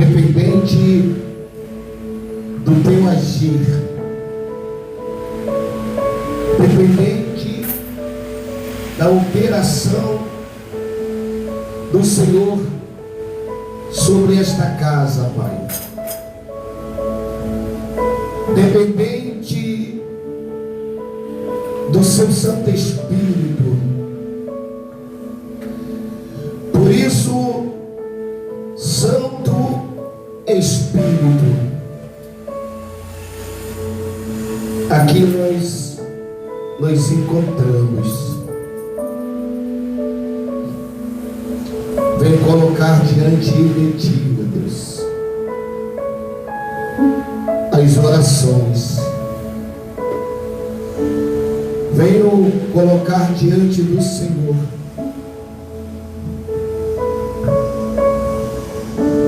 independente do teu agir, dependente da operação do Senhor sobre esta casa, Pai, dependente do seu Santo Espírito. Por isso, Santo Espírito, aqui nós nos encontramos. Vem colocar diante de Ti, meu Deus, as orações. Venho colocar diante do Senhor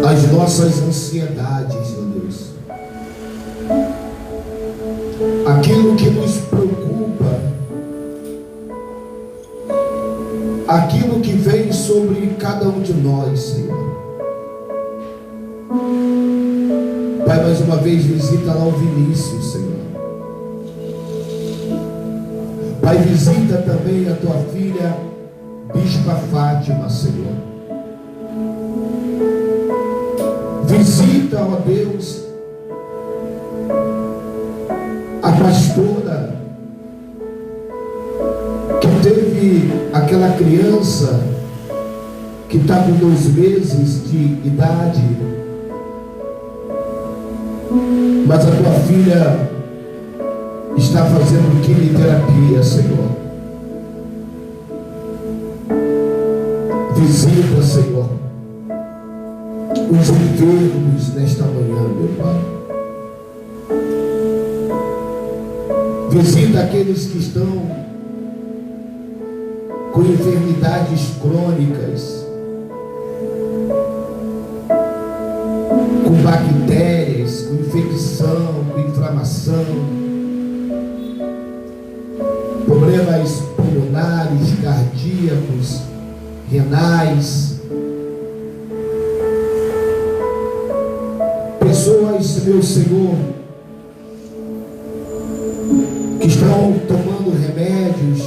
as nossas ansiedades, meu Deus, aquilo que nos preocupa, aquilo que vem sobre cada um de nós, Senhor. Pai, mais uma vez visita lá o Vinícius, Senhor. Pai, visita também a tua filha Bispa Fátima, Senhor. Visita, ó Deus, a pastora que teve aquela criança que está com 2 meses de idade, mas a tua filha está fazendo quimioterapia, Senhor. Visita, Senhor, os enfermos nesta manhã, meu Pai. Visita aqueles que estão com enfermidades crônicas, com bactérias, com infecção, com inflamação, problemas pulmonares, cardíacos, renais. Pessoas, meu Senhor, que estão tomando remédios,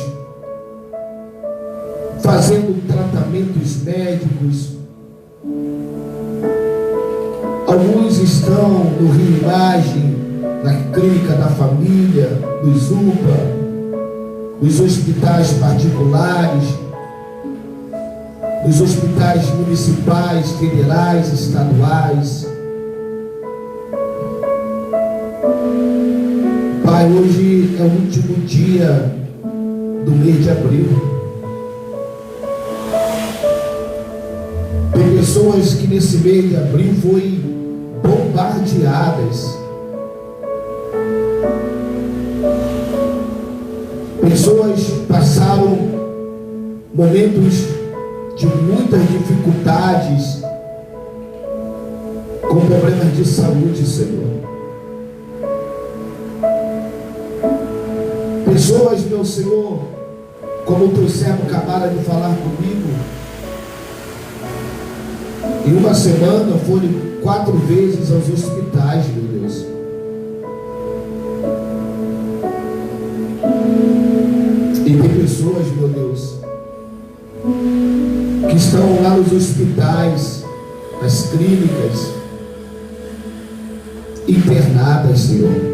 fazendo tratamentos médicos. Alguns estão no Rio Imagem, na clínica da família, nos UPA, nos hospitais particulares, nos hospitais municipais, federais, estaduais. Pai, hoje é o último dia do mês de abril. Tem pessoas que nesse mês de abril foram bombardeadas. Pessoas passaram momentos de muitas dificuldades, com problemas de saúde, Senhor. Pessoas, meu Senhor, como o teu servo acabara de falar comigo, em uma semana foram 4 vezes aos hospitais, meu Deus. E tem pessoas, meu Deus, que estão lá nos hospitais, nas clínicas, internadas, Senhor.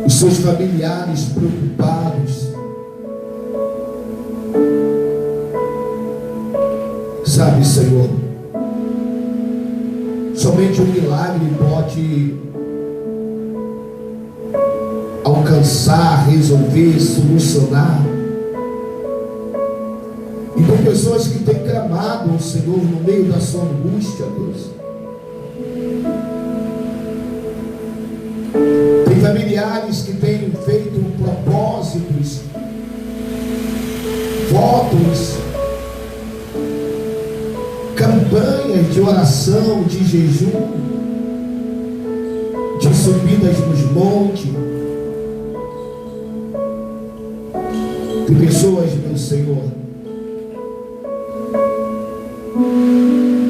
Os seus familiares preocupados. Sabe, Senhor, somente um milagre pode alcançar, resolver, solucionar. E tem pessoas que têm clamado ao Senhor no meio da sua angústia, Deus. Tem familiares que têm feito propósitos, votos, campanhas de oração, de jejum, de subidas nos montes. Tem pessoas, meu Senhor,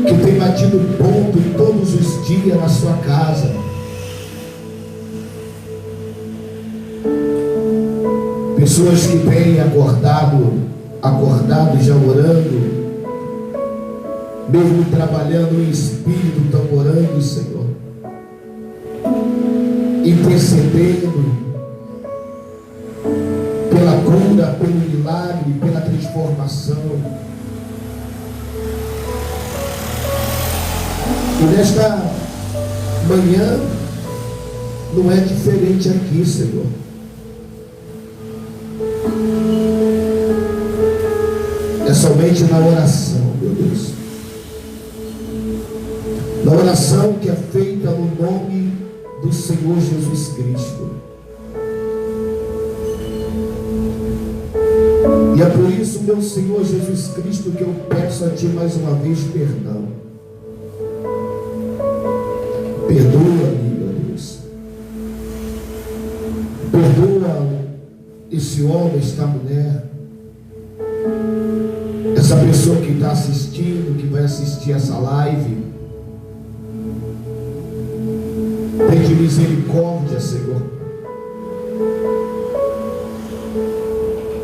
que tem batido ponto todos os dias na sua casa. Pessoas que têm acordado já orando, mesmo trabalhando em espírito, estão orando, Senhor, intercedendo pela cura, pelo milagre, pela transformação. E nesta manhã não é diferente aqui, Senhor. É somente na oração, meu Deus. Na oração que é feita no nome do Senhor Jesus Cristo. E é por isso, meu Senhor Jesus Cristo, que eu peço a Ti mais uma vez perdão. Perdoa-me, meu Deus. Perdoa esse homem, esta mulher, essa pessoa que está assistindo, que vai assistir essa live. Tem de misericórdia, Senhor.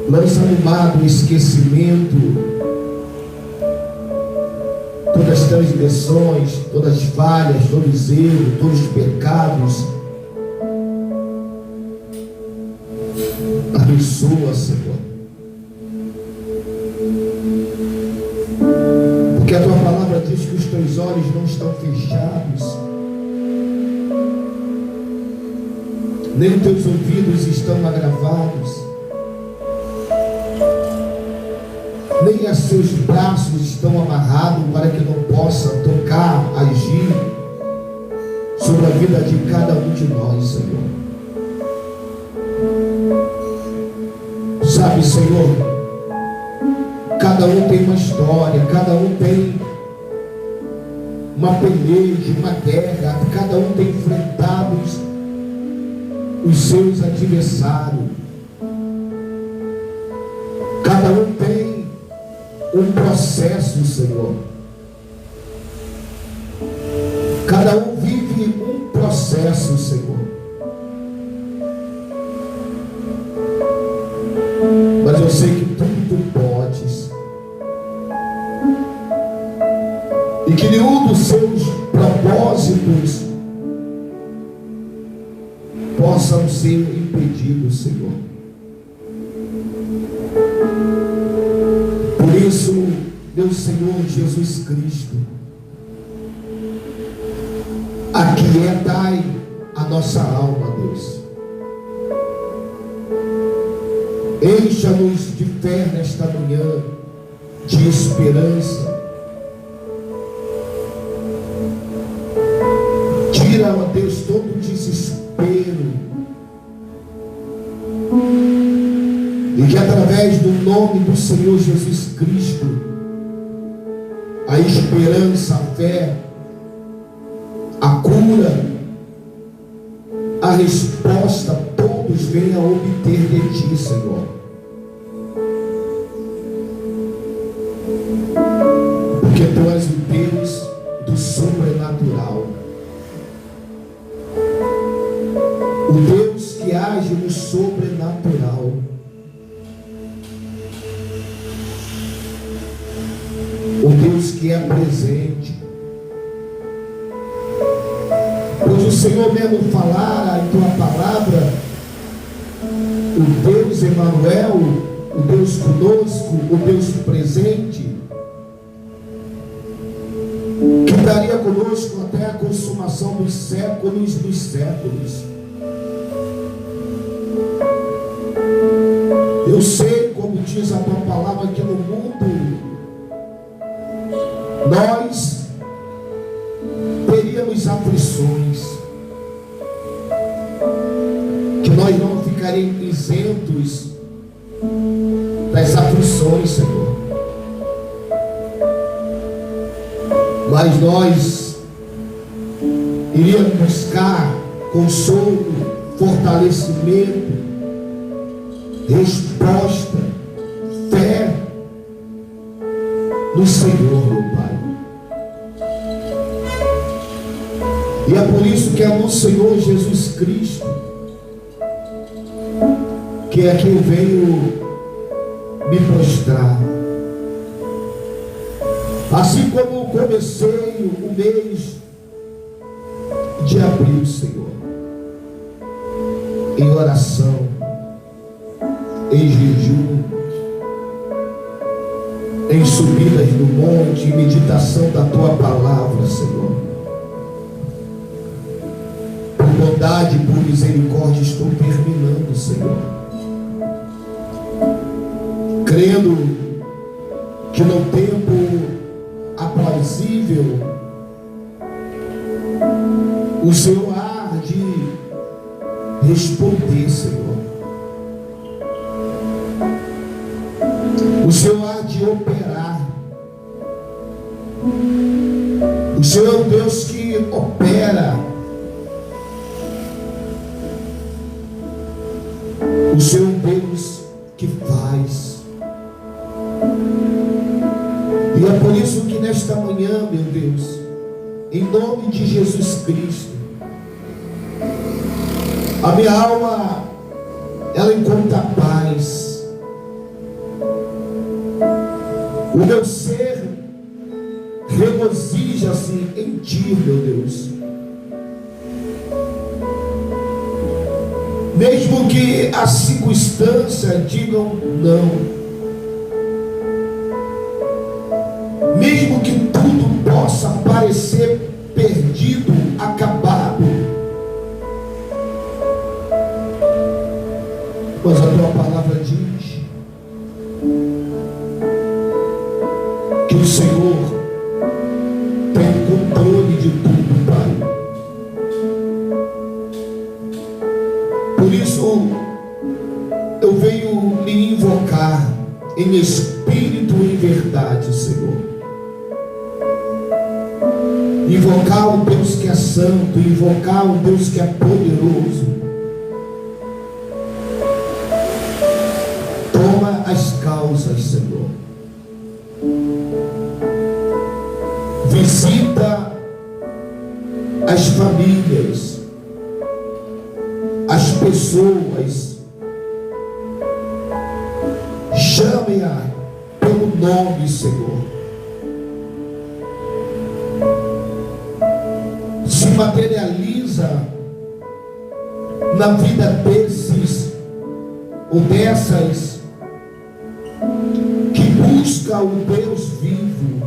Lança no mar do esquecimento todas as transgressões, todas as falhas, todos os erros, todos os pecados. Abençoa, Senhor. Porque a Tua palavra diz que os Teus olhos não estão fechados, nem os Teus ouvidos estão agravados, nem os seus braços estão amarrados para que não possa tocar, agir sobre a vida de cada um de nós, Senhor. Sabe, Senhor, cada um tem uma história, cada um tem uma peleja, uma guerra, cada um tem enfrentado os seus adversários, cada um tem um processo, Senhor. Cada um vive um processo, Senhor. Mas eu sei que tudo Tu podes, e que nenhum dos seus propósitos possam ser impedidos, Senhor. Por isso, meu Senhor Jesus Cristo, aquietai a nossa alma, Deus. Encha-nos de fé nesta manhã, de esperança. Tira, ó Deus, todo o desespero, e que através do nome do Senhor Jesus Cristo, a esperança, a fé, a cura, a resposta, todos venham a obter de Ti, Senhor. Porque Tu és o Deus do sobrenatural, o Deus que age no sobrenatural, o Deus que é presente. Pois o Senhor mesmo falara em Tua palavra, o Deus Emanuel, o Deus conosco, o Deus presente, que estaria conosco até a consumação dos séculos dos séculos. Eu sei, como diz a Tua palavra, que no mundo nós teríamos aflições, que nós não ficaríamos isentos das aflições, Senhor. Mas nós iríamos buscar consolo, fortalecimento, resposta, fé no Senhor, meu Pai. E é por isso que é no Senhor Jesus Cristo que é que eu venho me prostrar. Assim como comecei o mês de abril, Senhor, em oração, em jejum, em subidas no monte, em meditação da Tua palavra, Senhor. Por bondade e por misericórdia estou terminando, Senhor, crendo que no tempo aplausível o Senhor há de responder, Senhor. O Senhor há de operar. O Senhor é um Deus que opera. O Senhor é um Deus que faz. E é por isso que nesta manhã, meu Deus, em nome de Jesus Cristo, a minha alma, ela encontra paz. O meu ser regozija-se em Ti, meu Deus. Mesmo que as circunstâncias digam não, mesmo que tudo possa parecer perdido, acabado, mas a Tua palavra diz que o Senhor tem controle de tudo, Pai. Por isso eu venho me invocar em espírito e em verdade, Senhor. Invocar o Deus que é santo, invocar o Deus que é poderoso. Toma as causas, Senhor. Visita as famílias, as pessoas. Chame-a pelo nome, Senhor. Se materializa na vida desses ou dessas que busca o Deus vivo,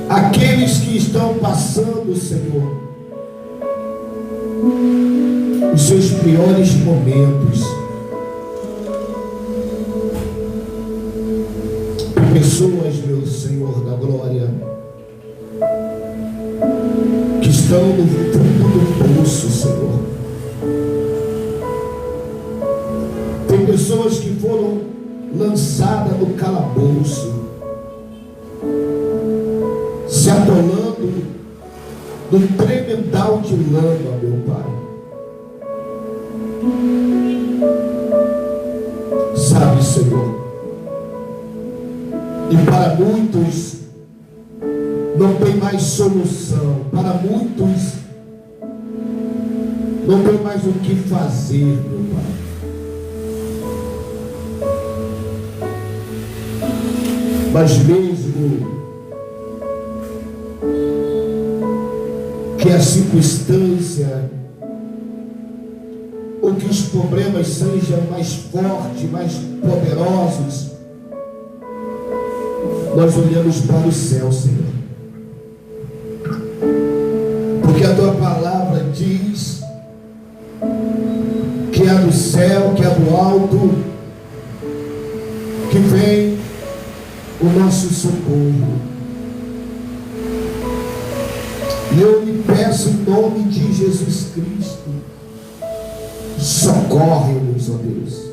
aqueles que estão passando, Senhor, os seus piores momentos, pessoas, meu Senhor da glória, que estão no fundo do poço, Senhor. Tem pessoas que foram lançadas no calabouço, se atolando num tremendal de lama, meu Pai. Sabe, Senhor, e para muitos não tem mais solução, para muitos não tem mais o que fazer, meu Pai. Mas mesmo que a circunstância ou que os problemas sejam mais fortes, mais poderosos, nós olhamos para o céu, Senhor, porque a Tua palavra diz que é do céu, que é do alto, que vem o nosso socorro. E eu lhe peço em nome de Jesus Cristo, socorre-nos, ó Deus.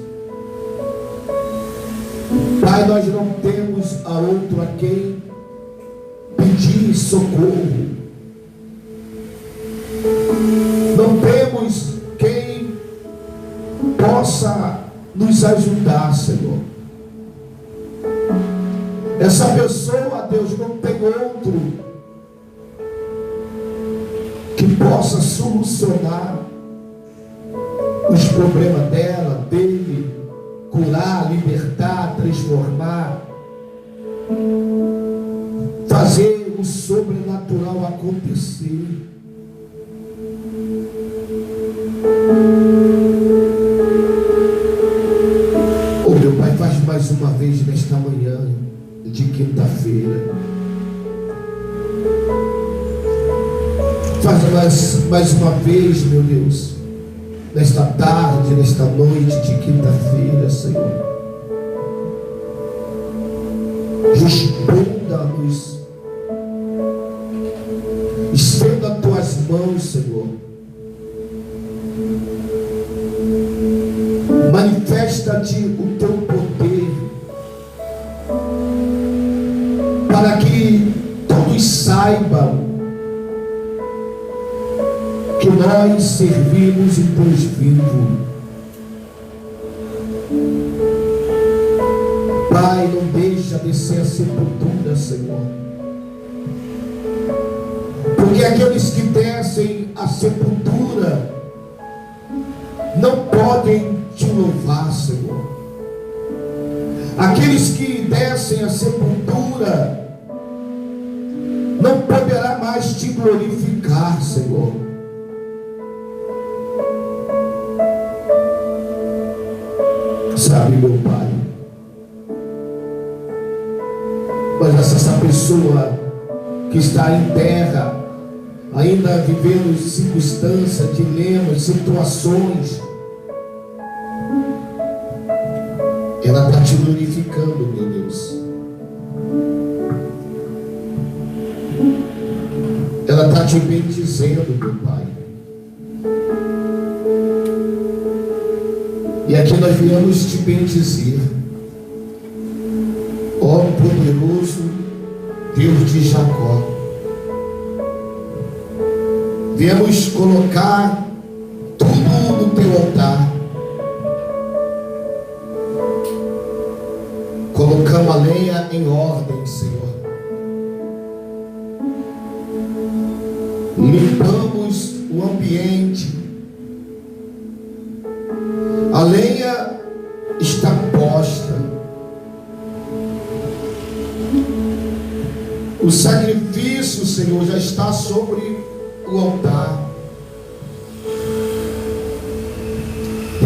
Pai, nós não temos a outro a quem pedir socorro. Não temos quem possa nos ajudar, Senhor. Essa pessoa, Deus, não tem outro que possa solucionar os problemas dela, dele, curar, libertar, transformar, fazer o sobrenatural acontecer. Oh, meu Pai, faz mais uma vez nesta manhã de quinta-feira. Faz mais uma vez, meu Deus, nesta tarde, nesta noite de quinta-feira, Senhor. Responda-nos. Estenda as tuas mãos, Senhor. Manifesta-te o teu poder, para que todos saibam que nós servimos um Deus vivo. Pai, não deixa descer a sepultura, Senhor, porque aqueles que descem a sepultura não podem te louvar, Senhor. Aqueles que descem a sepultura não poderá mais te glorificar, Senhor. Sabe, meu Pai, mas essa pessoa que está em terra, ainda vivendo circunstâncias, dilemas, situações, ela está te glorificando, meu Deus. Ela está te bendizendo, meu Pai. E aqui nós viemos te bendizer, ó poderoso Deus de Jacó. Viemos colocar tudo no teu altar. Colocamos a lenha em ordem, Senhor. Limpamos o ambiente. A lenha está posta. O sacrifício, Senhor, já está sobre o altar.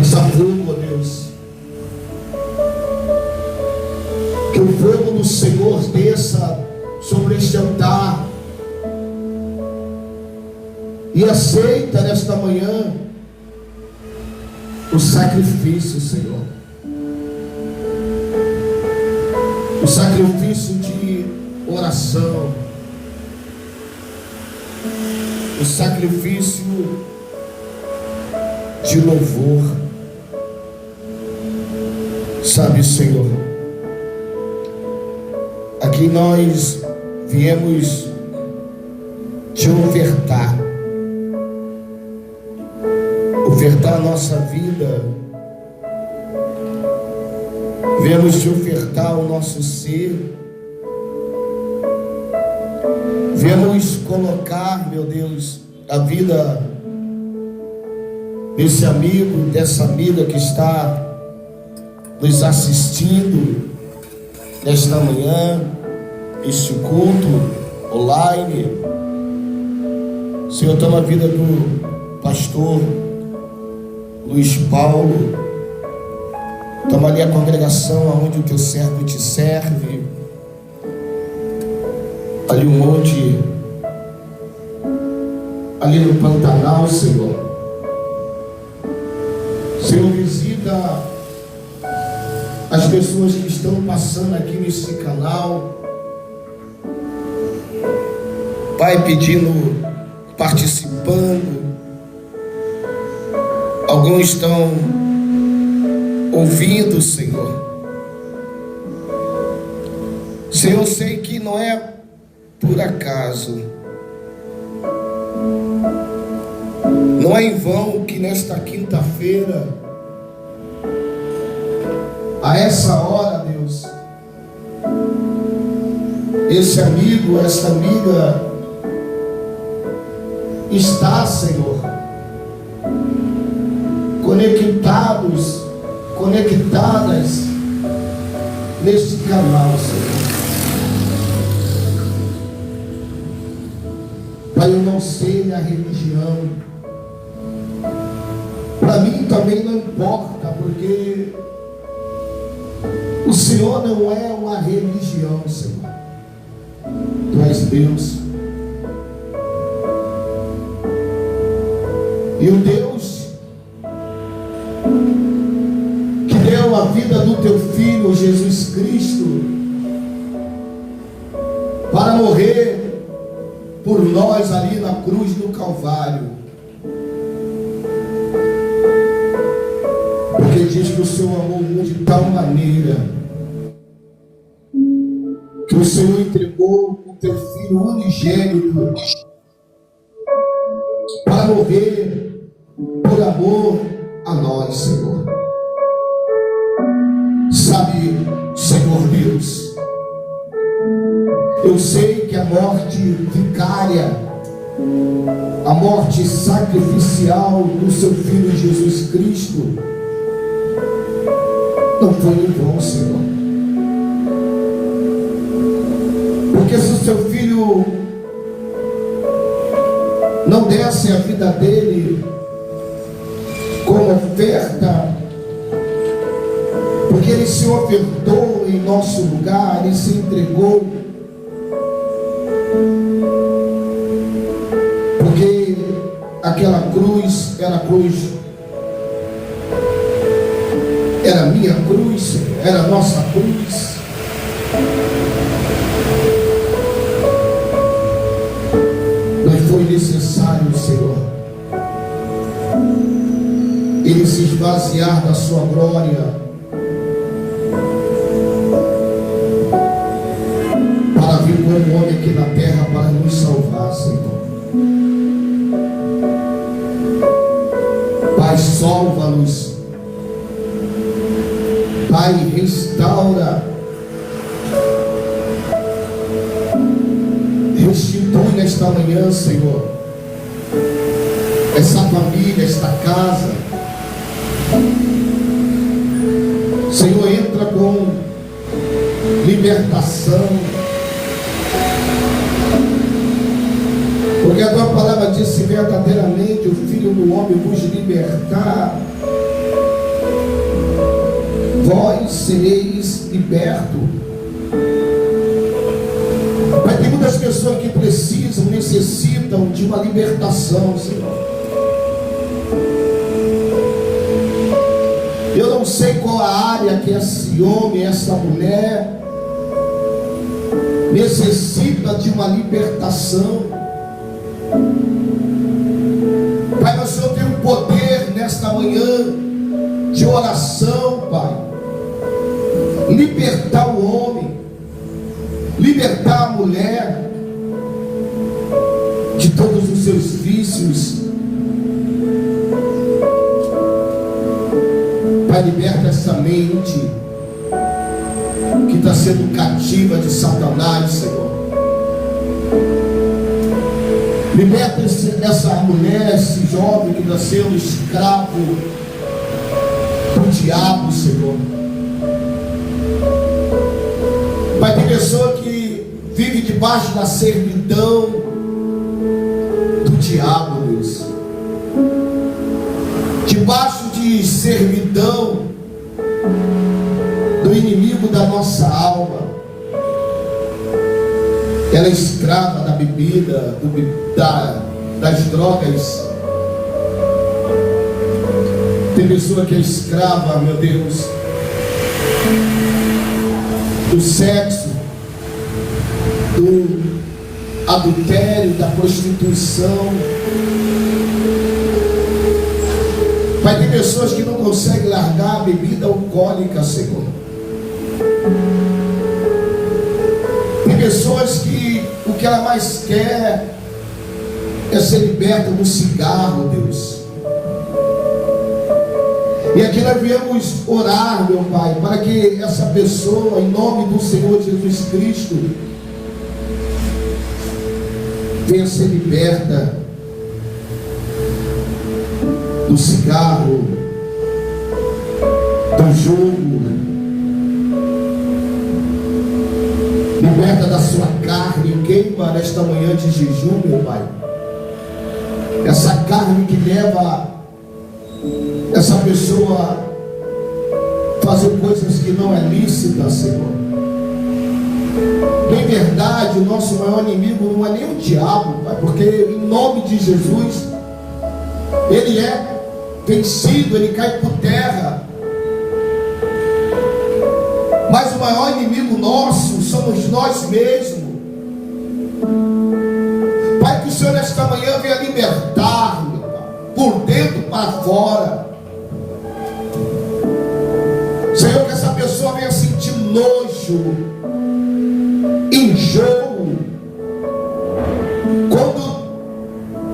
Essa fogo, ó Deus, que o fogo do Senhor desça sobre este altar e aceita nesta manhã o sacrifício, Senhor. O sacrifício de oração, o sacrifício de louvor. Sabe, Senhor, aqui nós viemos te ofertar a nossa vida, viemos te ofertar o nosso ser, viemos colocar, meu Deus, a vida desse amigo, dessa amiga que está nos assistindo nesta manhã, este culto online. Senhor, toma a vida do pastor Luiz Paulo, toma ali a congregação aonde o teu servo te serve, ali um monte, ali no Pantanal, Senhor. Senhor, visita as pessoas que estão passando aqui nesse canal, Pai, pedindo, participando. Alguns estão ouvindo, Senhor. Senhor, eu sei que não é por acaso, não é em vão que nesta quinta-feira, a essa hora, Deus, esse amigo, essa amiga estar, Senhor, conectadas neste canal, Senhor. Pai, eu não sei a religião. Para mim também não importa, porque o Senhor não é uma religião, Senhor. Tu és Deus. E o Deus que deu a vida do teu Filho Jesus Cristo para morrer por nós ali na cruz do Calvário, porque diz que o Senhor amou o mundo de tal maneira que o Senhor entregou o teu Filho unigênito para morrer por amor a nós, Senhor. Sabe, Senhor Deus, eu sei que a morte vicária, a morte sacrificial do seu Filho Jesus Cristo não foi em vão, Senhor. Porque se o seu Filho não desse a vida dele como oferta, porque ele se ofertou em nosso lugar, ele se entregou, porque aquela cruz era a cruz, era a minha cruz, era a nossa cruz. Mas foi necessário, Senhor, ele se esvaziar da sua glória para vir como homem aqui na terra para nos salvar, Senhor. Pai, salva-nos. Pai, restaura, restitui nesta manhã, Senhor, essa família, esta casa. Senhor, entra com libertação, porque a tua palavra diz: se verdadeiramente o Filho do Homem vos libertar, vós sereis libertos. Mas tem muitas pessoas que precisam, necessitam de uma libertação, Senhor. Eu não sei qual a área que esse homem, essa mulher necessita de uma libertação. Pai, mas o Senhor tem um poder nesta manhã de oração, Pai. Libertar o homem, libertar a mulher de todos os seus vícios. Pai, liberta essa mente que está sendo cativa de Satanás, Senhor. Liberta essa mulher, esse jovem que está sendo escravo do diabo, Senhor. Pai, tem pessoa que vive debaixo da servidão do diabo, Deus. Debaixo de servidão do inimigo da nossa alma. Ela é escrava da bebida, das drogas. Tem pessoa que é escrava, meu Deus, do sexo, do adultério, da prostituição. Pai, tem pessoas que não conseguem largar a bebida alcoólica, Senhor. Tem pessoas que o que ela mais quer é ser liberta do cigarro, Deus. E aqui nós viemos orar, meu Pai, para que essa pessoa, em nome do Senhor Jesus Cristo, venha ser liberta do cigarro, do jogo. Liberta da sua carne, queima nesta manhã de jejum, meu Pai. Essa carne que leva essa pessoa a fazer coisas que não é lícita, Senhor. Em verdade, o nosso maior inimigo não é nem o diabo, Pai, porque em nome de Jesus, ele é vencido, ele cai por terra. Mas o maior inimigo nosso somos nós mesmos. Pai, que o Senhor nesta manhã venha libertar, meu Pai, por dentro para fora. Senhor, que essa pessoa venha sentir nojo, enjoo, quando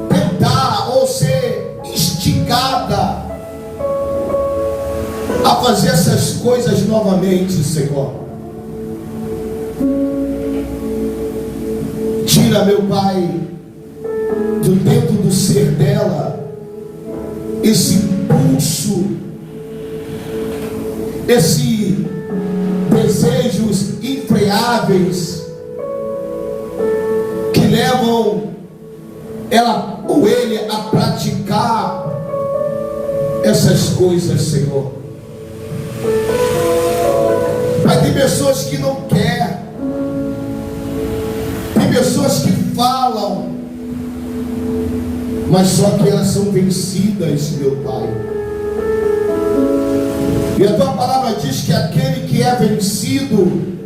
tentar ou ser instigada a fazer essas coisas novamente, Senhor. Tira, meu Pai, de dentro do ser dela esse impulso, esses desejos infreáveis que levam ela ou ele a praticar essas coisas, Senhor. Mas tem pessoas que não querem, tem pessoas que falam, mas só que elas são vencidas, meu Pai. E a tua palavra diz que aquele que é vencido,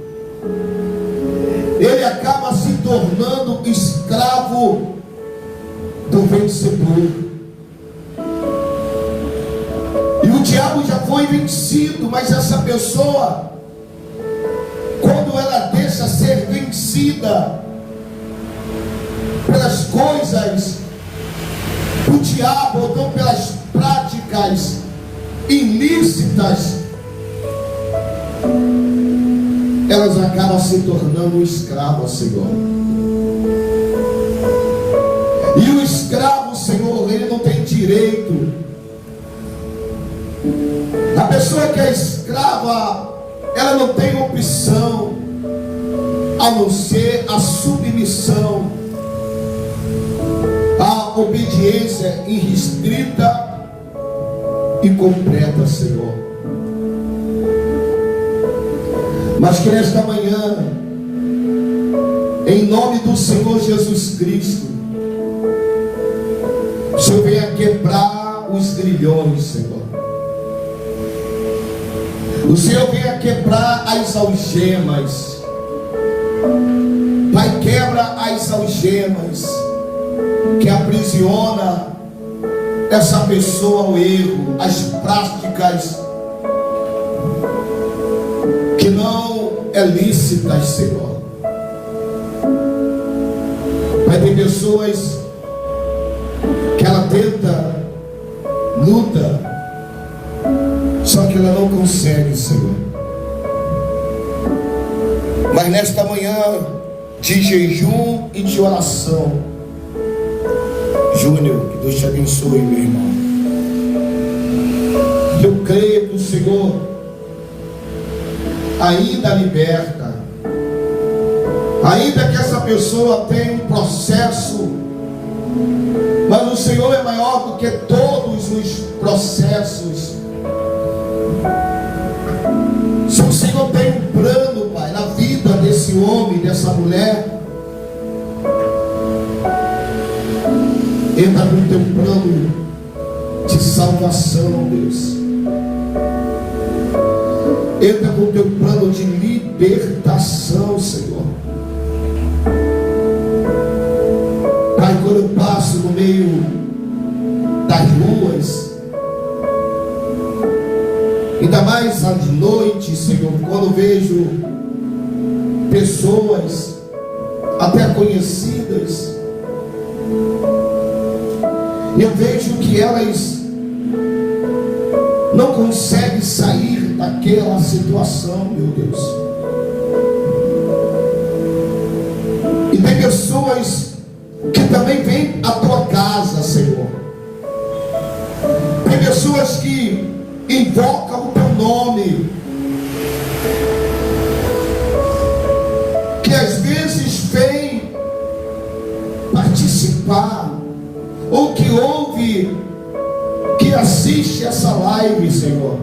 ele acaba se tornando escravo do vencedor. E o diabo já foi vencido, mas essa pessoa, quando ela deixa ser vencida pelas coisas do diabo, ou então pelas práticas ilícitas, elas acabam se tornando escravas, Senhor. E o escravo, Senhor, ele não tem direito. A pessoa que é escrava, ela não tem opção a não ser a submissão, a obediência irrestrita e completa, Senhor. Mas que nesta manhã, em nome do Senhor Jesus Cristo, o Senhor venha quebrar os grilhões, Senhor. O Senhor venha quebrar as algemas. Pai, quebra as algemas que aprisiona essa pessoa ao erro, as práticas que não é lícitas, Senhor. Pai, tem pessoas que ela tenta, luta, só que ela não consegue, Senhor. Mas nesta manhã de jejum e de oração, Júnior, que Deus te abençoe, meu irmão. Eu creio que o Senhor ainda liberta, ainda que essa pessoa tenha um processo, mas o Senhor é maior do que todos os processos. Se o Senhor tem um plano, Pai, na vida desse homem, dessa mulher, entra no teu plano de salvação, Deus. Entra no teu plano de libertação, Senhor. Pai, quando eu passo no meio das ruas, ainda mais às noites, Senhor, quando vejo pessoas até conhecidas, eu vejo que elas não conseguem sair daquela situação, meu Deus. E tem pessoas que também vêm à tua casa, Senhor, pessoas que invocam o teu nome, que às vezes vêm participar, ou que ouve, que assiste essa live, Senhor,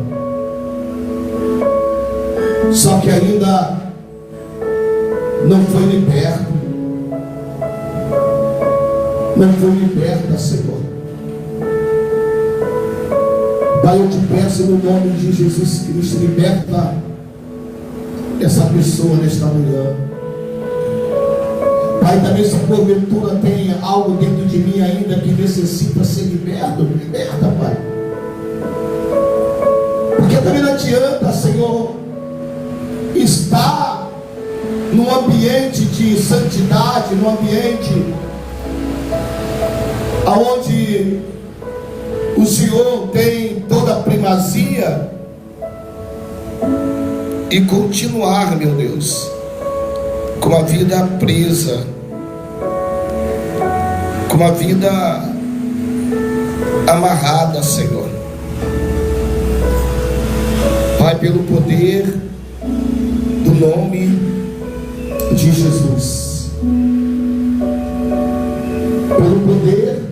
só que ainda não foi liberto, não foi liberta, Senhor. Pai, eu te peço no nome de Jesus Cristo, liberta essa pessoa nesta manhã. Pai, também se porventura tem algo dentro de mim ainda que necessita ser liberto, liberta, Pai. Porque também não adianta, Senhor, estar num ambiente de santidade, num ambiente aonde o Senhor tem toda a primazia, e continuar, meu Deus, com a vida presa, com a vida amarrada, Senhor. Pai, pelo poder do nome de Jesus, pelo poder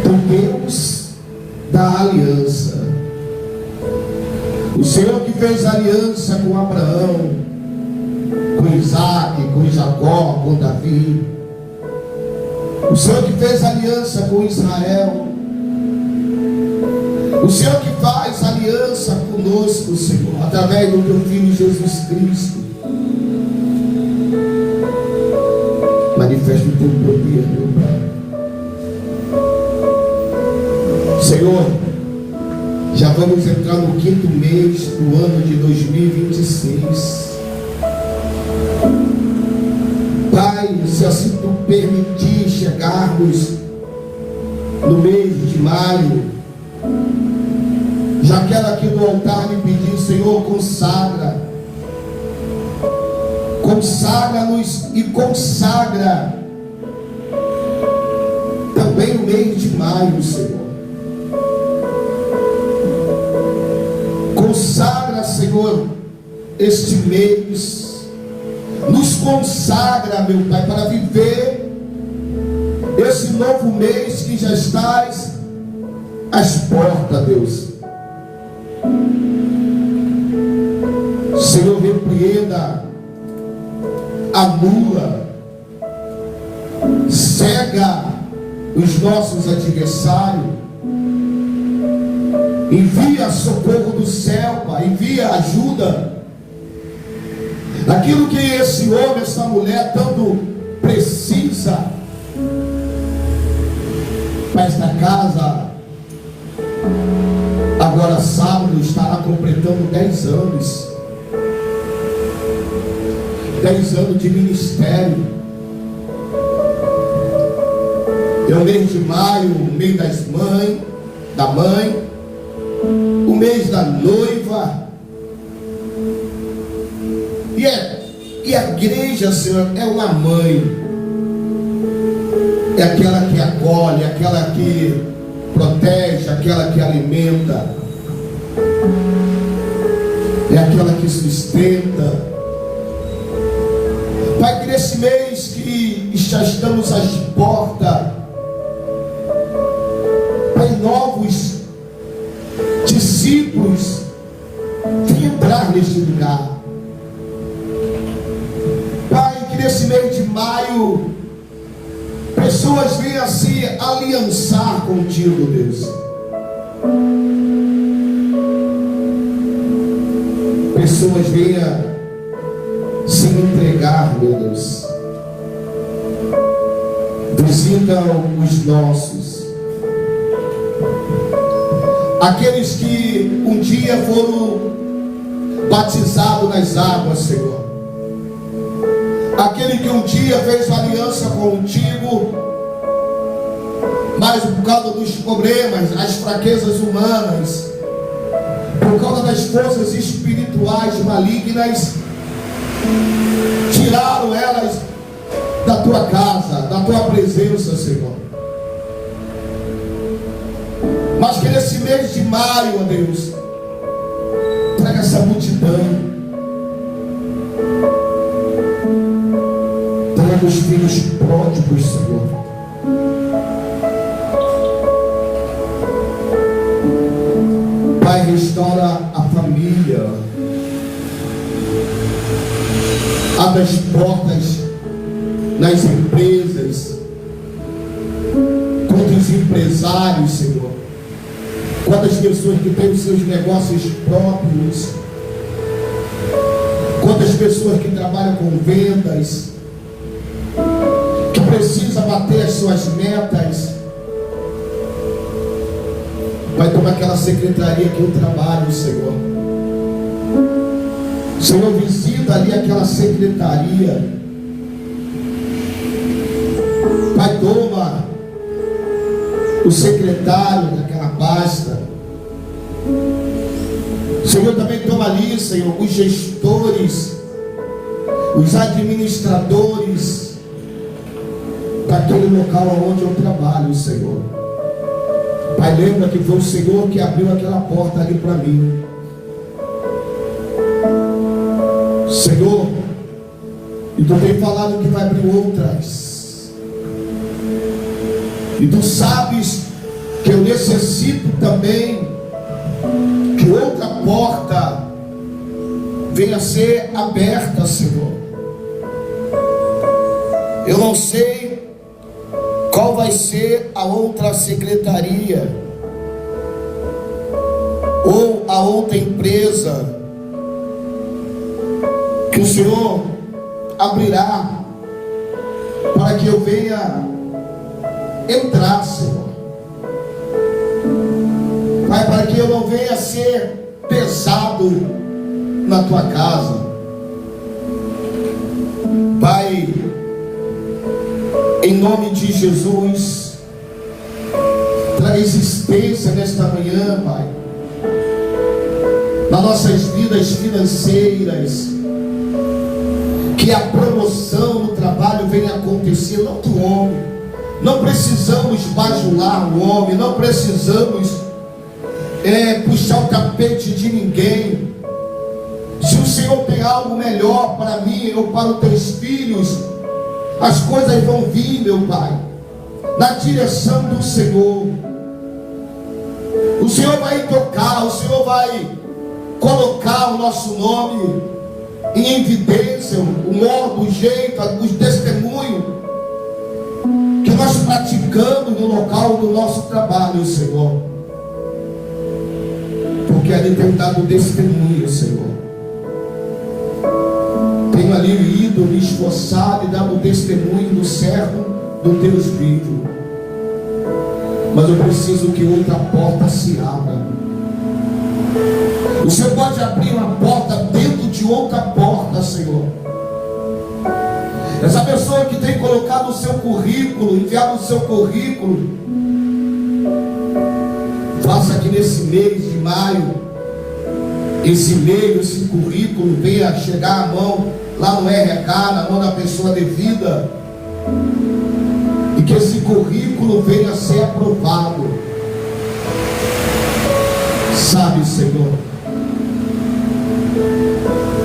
do Deus da aliança, o Senhor que fez aliança com Abraão, com Isaac, com Jacó, com Davi, o Senhor que fez aliança com Israel, o Senhor que faz aliança conosco, Senhor, através do teu Filho Jesus Cristo. Manifesta o teu poder, meu Pai. Senhor, já vamos entrar no 5º mês do ano de 2026. Pai, se assim tu permitir chegarmos no mês de maio, já quero aqui no altar lhe pedir, Senhor, consagra-nos e consagra também o mês de maio, Senhor. Consagra, Senhor, este mês, nos consagra, meu Pai, para viver esse novo mês que já estás às portas, Deus. Senhor, repreenda, anula, cega os nossos adversários, envia socorro do céu, Pai, envia ajuda, aquilo que esse homem, essa mulher tanto precisa. Para esta casa, agora sábado, estará completando 10 anos. 10 anos de ministério. É o mês de maio, o mês das mães, da mãe, o mês da noiva. E a igreja, Senhor, é uma mãe. É aquela que acolhe, aquela que protege, aquela que alimenta, é aquela que sustenta. Pai, que nesse mês que já estamos às portas, Pai, novos discípulos venham entrar neste lugar. Pai, que nesse mês de maio pessoas venham se aliançar contigo, Deus. Pessoas venham se entregar, meu Deus. Visita os nossos, aqueles que um dia foram batizados nas águas, Senhor. Aquele que um dia fez aliança contigo, mas por causa dos problemas, as fraquezas humanas, por causa das forças espirituais malignas, tiraram elas da tua casa, da tua presença, Senhor. Mas que nesse mês de maio, ó Deus, traga essa multidão, traga os filhos pródigos, Senhor. Pai, restaura a família, abre as portas nas empresas, contra os empresários, Senhor, quantas pessoas que têm os seus negócios próprios, quantas pessoas que trabalham com vendas, que precisam bater as suas metas. Vai tomar aquela secretaria que eu trabalho, Senhor. Senhor, visita ali aquela secretaria. Pai, toma o secretário daquela pasta. Senhor, também toma ali, Senhor, os gestores, os administradores daquele local onde eu trabalho, Senhor. Pai, lembra que foi o Senhor que abriu aquela porta ali para mim. Senhor, e tu tem falado que vai abrir outras. E tu sabes que eu necessito também que outra porta venha a ser aberta, Senhor. Eu não sei qual vai ser a outra secretaria ou a outra empresa que o Senhor abrirá para que eu venha entrar, Senhor. Pai, para que eu não venha ser pesado na tua casa. Pai, em nome de Jesus, traga existência nesta manhã, Pai, nas nossas vidas financeiras, que a promoção no trabalho venha acontecer, não do homem. Não precisamos bajular o homem, não precisamos puxar o tapete de ninguém. Se o Senhor tem algo melhor para mim ou para os teus filhos, as coisas vão vir, meu Pai, na direção do Senhor. O Senhor vai tocar, o Senhor vai colocar o nosso nome em evidência, o modo, o jeito, os testemunhos que nós praticamos no local do nosso trabalho, Senhor. Porque ali tem dado testemunho, Senhor. Tenho ali ido, me esforçado e dado testemunho do servo do teu Espírito. Mas eu preciso que outra porta se abra. O Senhor pode abrir uma porta dentro de outra porta, Senhor. Essa pessoa que tem colocado o seu currículo, enviado o seu currículo, faça que nesse mês de maio, esse e-mail, esse currículo venha chegar à mão, lá no RH, na mão da pessoa devida, e que esse currículo venha a ser aprovado. Sabe, Senhor,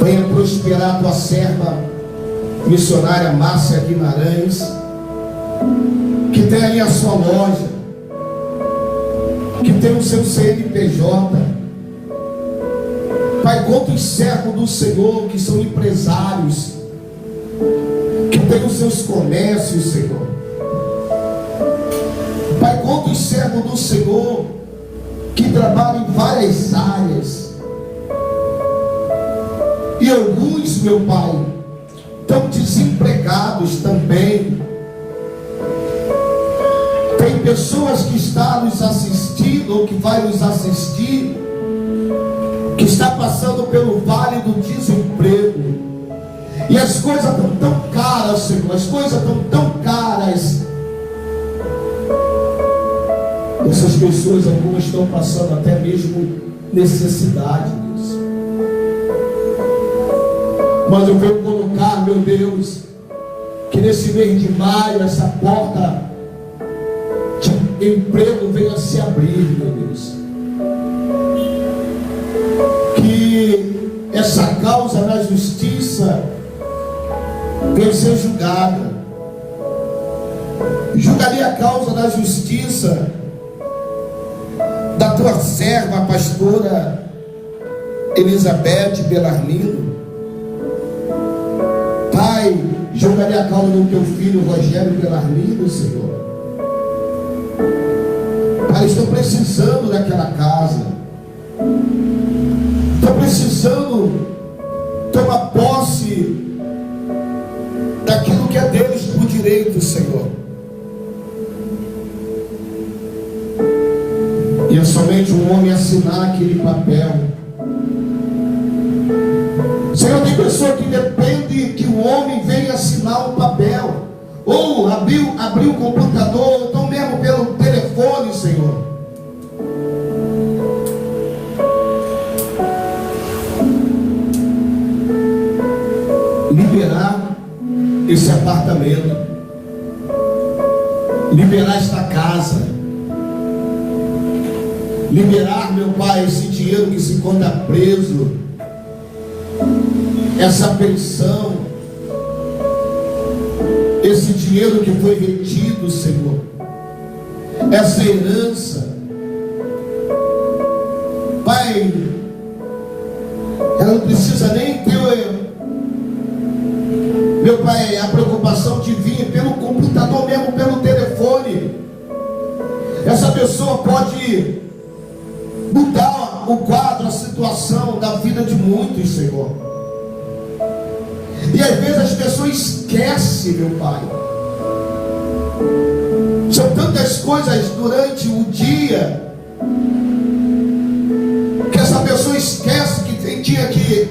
venha prosperar a tua serva missionária Márcia Guimarães, que tem ali a sua loja, que tem o seu CNPJ. Pai, quantos servos do Senhor que são empresários, que têm os seus comércios, Senhor. Pai, quantos servos do Senhor que trabalham em várias áreas, e alguns, meu Pai, estão desempregados também. Tem pessoas que estão nos assistindo, ou que vai nos assistir, que está passando pelo vale do desemprego, e as coisas estão tão caras, Senhor, as coisas estão tão caras. Essas pessoas, algumas estão passando até mesmo necessidade disso. Mas eu venho colocar, meu Deus, que nesse mês de maio essa porta de emprego venha se abrir, meu Deus. Que essa causa na justiça venha ser julgada. Julgaria a causa da justiça da tua serva, a pastora Elizabeth Belarmino. Pai, julgaria a causa do teu filho Rogério Belarmino, Senhor. Pai, estou precisando daquela casa. Estou precisando tomar posse daquilo que é deles por direito, Senhor. E é somente um homem assinar aquele papel. Senhor, tem pessoa que depende que o homem venha assinar um papel, ou abrir o computador, ou então mesmo pelo telefone, Senhor. Liberar esse apartamento, liberar esta casa, liberar, meu Pai, esse dinheiro que se encontra preso, essa pensão, esse dinheiro que foi retido, Senhor, essa herança. Pai, ela não precisa nem ter, meu Pai, a preocupação de vir pelo computador, mesmo pelo telefone. Essa pessoa pode mudar o quadro, a situação da vida de muitos, Senhor. E às vezes as pessoas esquecem, meu Pai. São tantas coisas durante o dia que essa pessoa esquece que tinha que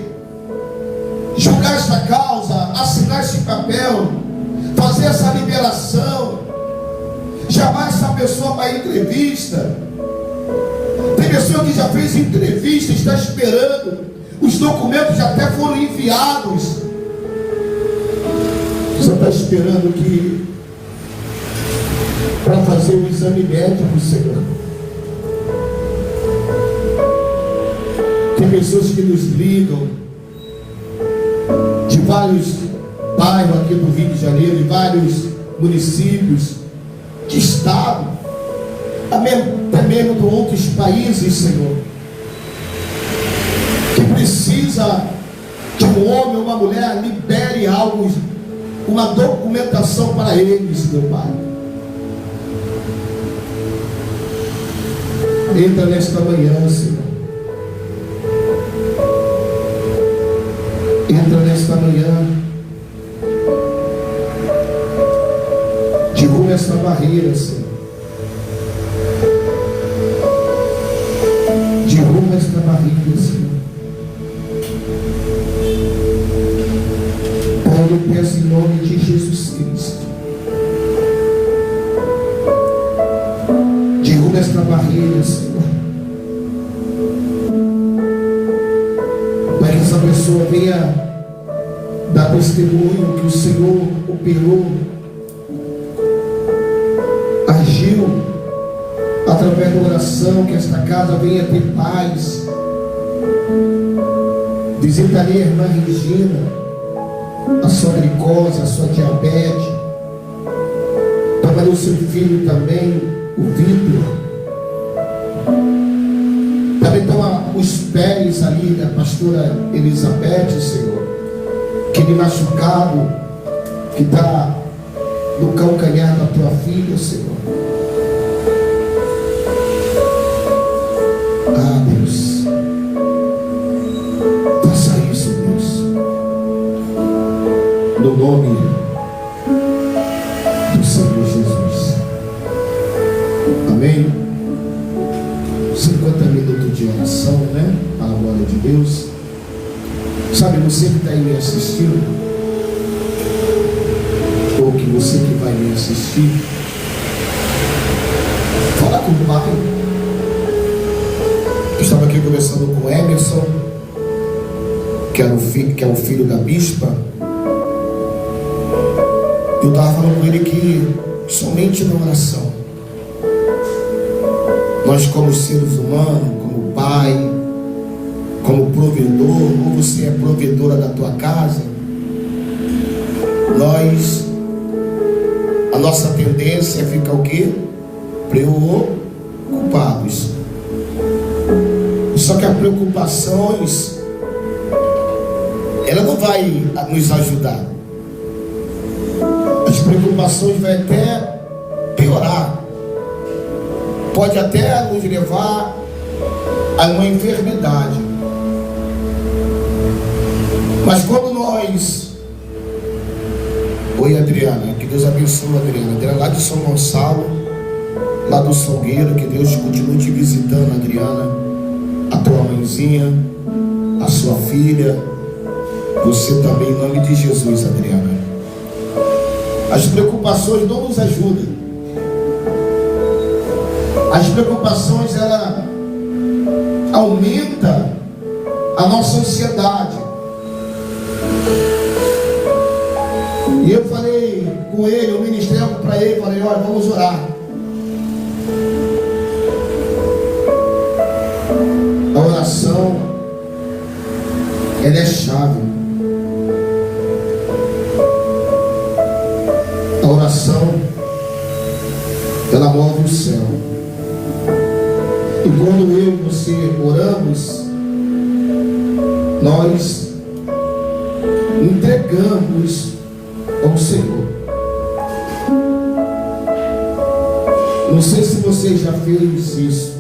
julgar esta causa, assinar esse papel, fazer essa liberação. Jamais essa pessoa vai em entrevista. Tem pessoa que já fez entrevista, está esperando, os documentos já até foram enviados. Você está esperando que para fazer o exame médico, Senhor. Tem pessoas que nos ligam de vários bairros aqui do Rio de Janeiro, de vários municípios, de estado, até mesmo de outros países, Senhor, que precisa que um homem ou uma mulher libere algo, uma documentação para eles, meu Pai. Entra nesta manhã, Senhor. Entra nesta manhã. Derruba esta barreira, Senhor. Derruba esta barreira, Senhor. Pai, eu peço em nome de Jesus Cristo. Derruba esta barreira, Senhor. Para que essa pessoa venha dar testemunho que o Senhor operou, agiu através da oração, que esta casa venha ter paz. Visitaria a irmã Regina, a sua glicose, a sua diabetes. Tomaria o seu filho também, o Vitor. Também toma os pés ali da pastora Elizabeth, Senhor. Aquele machucado que está no calcanhar da tua filha, Senhor. Ah, Deus, faça isso, Deus, no nome do Senhor Jesus. Amém. 50 minutos de oração, né? Para a glória de Deus. Sabe, você que está aí me assistindo, ou que você que vai me assistir, fala com o Pai. Eu estava aqui conversando com o Emerson, que é o filho da bispa. Eu estava falando com ele que somente na oração Nós, como seres humanos, como pai, como provedor, ou você é provedora da tua casa, a nossa tendência é ficar o quê? Preocupados. Só que as preocupações, ela não vai nos ajudar. As preocupações vão até piorar. Pode até nos levar a uma enfermidade. Mas quando nós... Oi, Adriana, que Deus abençoe, Adriana. Adriana lá de São Gonçalo, lá do Salgueiro, que Deus continue te visitando, Adriana. A tua mãezinha, a sua filha, você também, em nome de Jesus, Adriana. As preocupações não nos ajudam. As preocupações, ela aumenta a nossa ansiedade. E eu falei com ele, eu ministrei algo para ele, falei, olha, vamos orar. A oração, ela é chave. A oração, ela move o céu. E quando eu e você oramos, nós entregamos ao Senhor. Não sei se você já fez isso.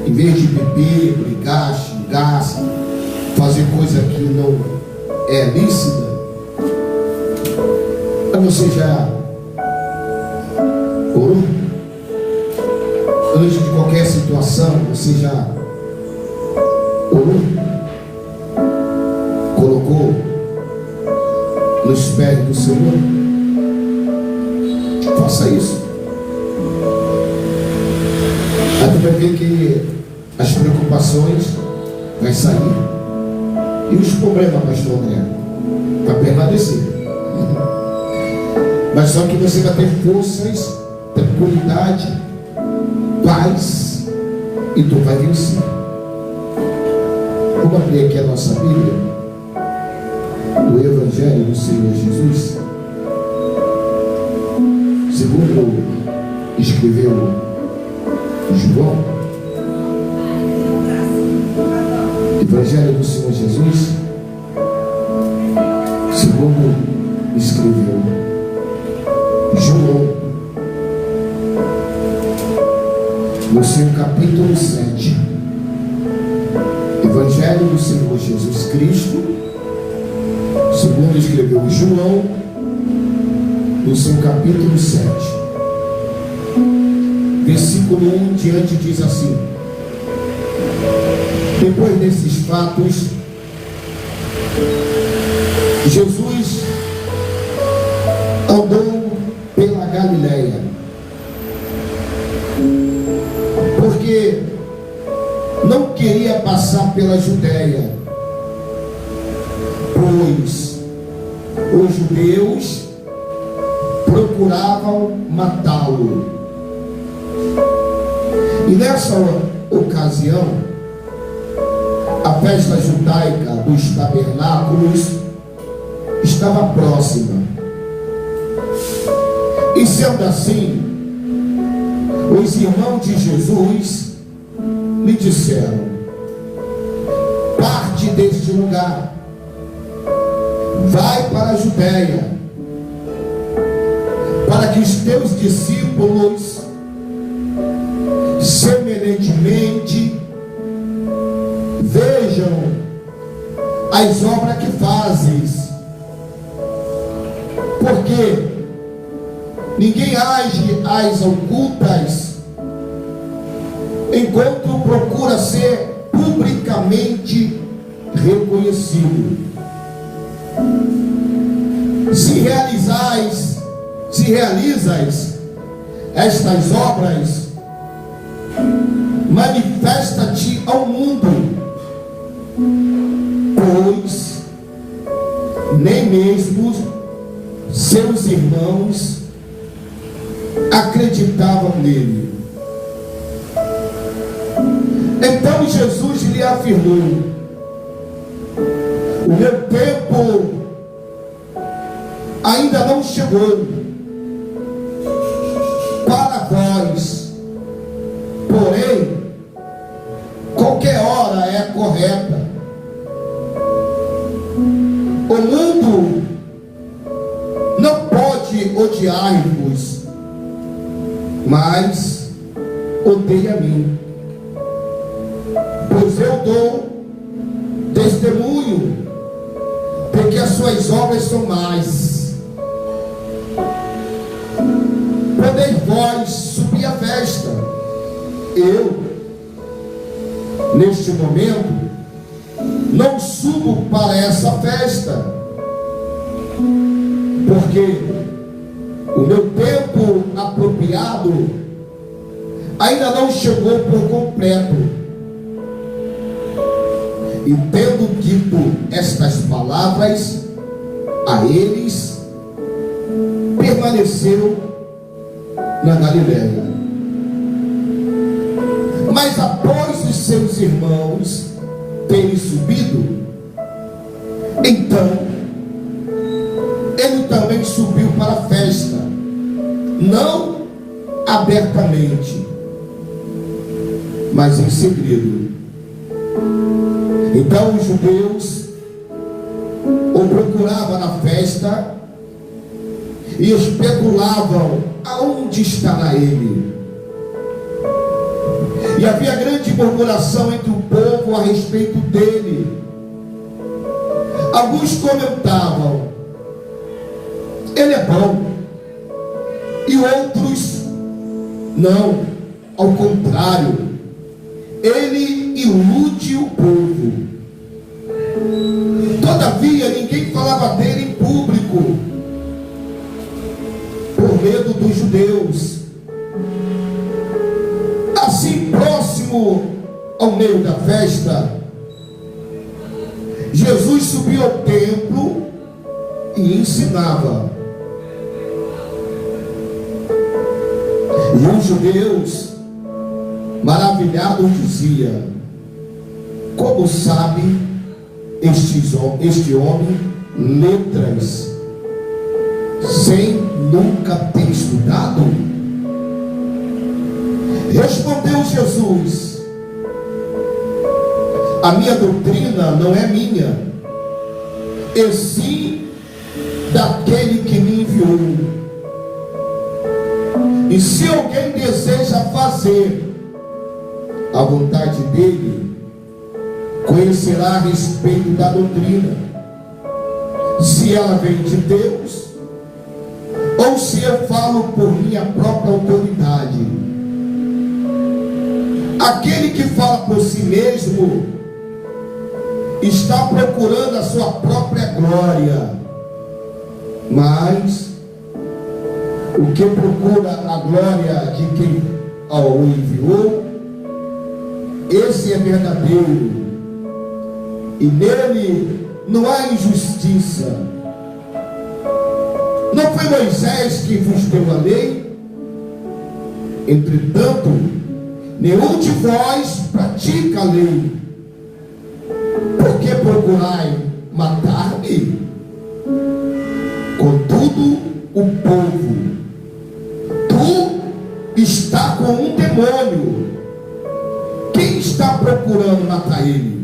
Em vez de beber, brigar, xingar, fazer coisa que não é lícita, você já orou? Antes de qualquer situação, você já orou? Colocou nos pés do Senhor? Faça isso. Aí tu vai ver que as preocupações vão sair e os problemas, pastor André, vai permanecer. Mas só que você vai ter forças, tranquilidade, paz, e tu vai vencer. Vamos abrir aqui a nossa Bíblia, o Evangelho do Senhor Jesus, segundo escreveu João. Evangelho do Senhor Jesus, segundo escreveu João, no seu capítulo 7. Evangelho do Senhor Jesus Cristo, segundo escreveu João, no seu capítulo 7, versículo 1 em diante, diz assim: depois desses fatos, Jesus andou pela Galileia, porque não queria passar pela Judéia, pois os judeus procuravam matá-lo. E nessa ocasião, a festa judaica dos tabernáculos estava próxima. E sendo assim, os irmãos de Jesus lhe disseram: parte deste lugar, vai para a Judéia, para que os teus discípulos semelhantemente vejam as obras que fazes, porque ninguém age às ocultas enquanto procura ser publicamente reconhecido. Se realizas estas obras, manifesta-te ao mundo, pois nem mesmo seus irmãos acreditavam nele. Então Jesus lhe afirmou: o meu tempo ainda não chegou para vós, porém, qualquer hora é correta. O mundo não pode odiar-vos, mas odeia a mim, pois eu dou testemunho de que as suas obras são más. Podeis vós subir à festa. Eu, neste momento, não subo para essa festa, porque o meu tempo apropriado ainda não chegou por completo. E tendo dito estas palavras a eles, permaneceu na Galileia. Mas após os seus irmãos terem subido, então ele também subiu para a festa, não abertamente, mas em segredo. Então os judeus o procuravam na festa e especulavam aonde estará ele. E havia grande murmuração entre o povo a respeito dele. Alguns comentavam: ele é bom. E outros: não, ao contrário, ele ilude o povo. Todavia ninguém falava dele em público, por medo dos judeus. Assim, próximo ao meio da festa, Jesus subiu ao templo e ensinava. E os judeus, maravilhados, diziam: como sabe este homem letras, sem nunca ter estudado? Respondeu Jesus: a minha doutrina não é minha, e sim daquele que me enviou. E se alguém deseja fazer a vontade dele, conhecerá a respeito da doutrina, se ela vem de Deus, ou se eu falo por minha própria autoridade. Aquele que fala por si mesmo está procurando a sua própria glória, mas o que procura a glória de quem o enviou, esse é verdadeiro, e nele não há injustiça. Não foi Moisés que vos deu a lei? Entretanto, nenhum de vós pratica a lei. Por que procurai matar-me? Contudo, o povo, tu está com um demônio. Quem está procurando matar ele?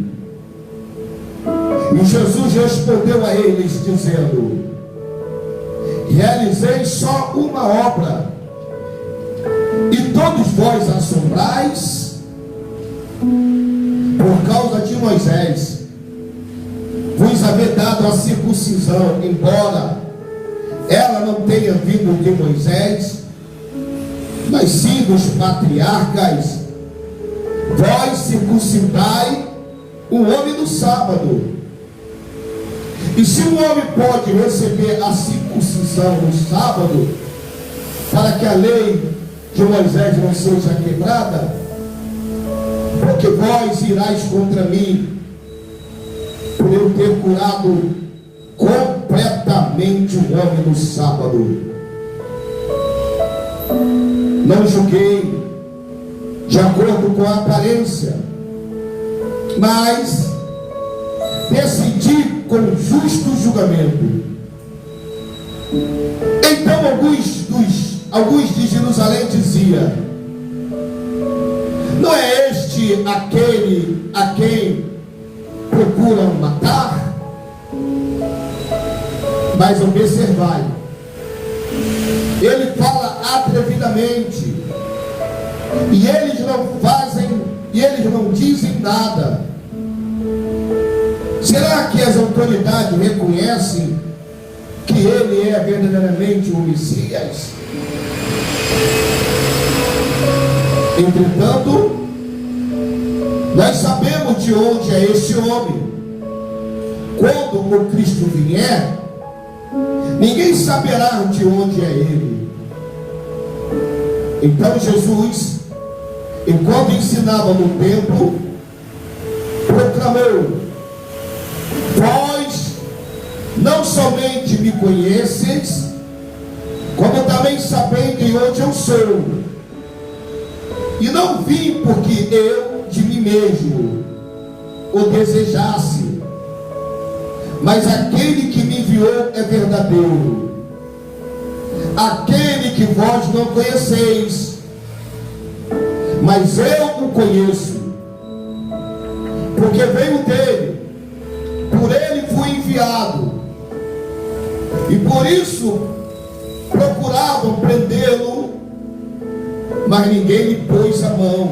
E Jesus respondeu a eles, dizendo: realizei só uma obra, e todos vós assombrais por causa de Moisés, vos haver dado a circuncisão, embora ela não tenha vindo de Moisés, mas sim dos patriarcas. Vós circuncidai o homem no sábado. E se um homem pode receber a circuncisão no sábado, para que a lei de Moisés não seja quebrada, porque vós irais contra mim, por eu ter curado completamente o homem no sábado. Não julguei de acordo com a aparência, mas decidi com justo julgamento. Então alguns de Jerusalém diziam: não é este aquele a quem procuram matar? Mas observai, ele fala atrevidamente, e eles não dizem nada. Será que as autoridades reconhecem que ele é verdadeiramente o Messias? Entretanto, nós sabemos de onde é este homem. Quando o Cristo vier, ninguém saberá de onde é ele. Então Jesus, enquanto ensinava no templo, proclamou: vós não somente me conheces, como também sabeis de onde eu sou. E não vim porque eu de mim mesmo o desejasse, mas aquele que me enviou é verdadeiro, aquele que vós não conheceis, mas eu o conheço, porque veio dele, por ele fui enviado, e por isso procuravam prendê-lo, mas ninguém lhe pôs a mão,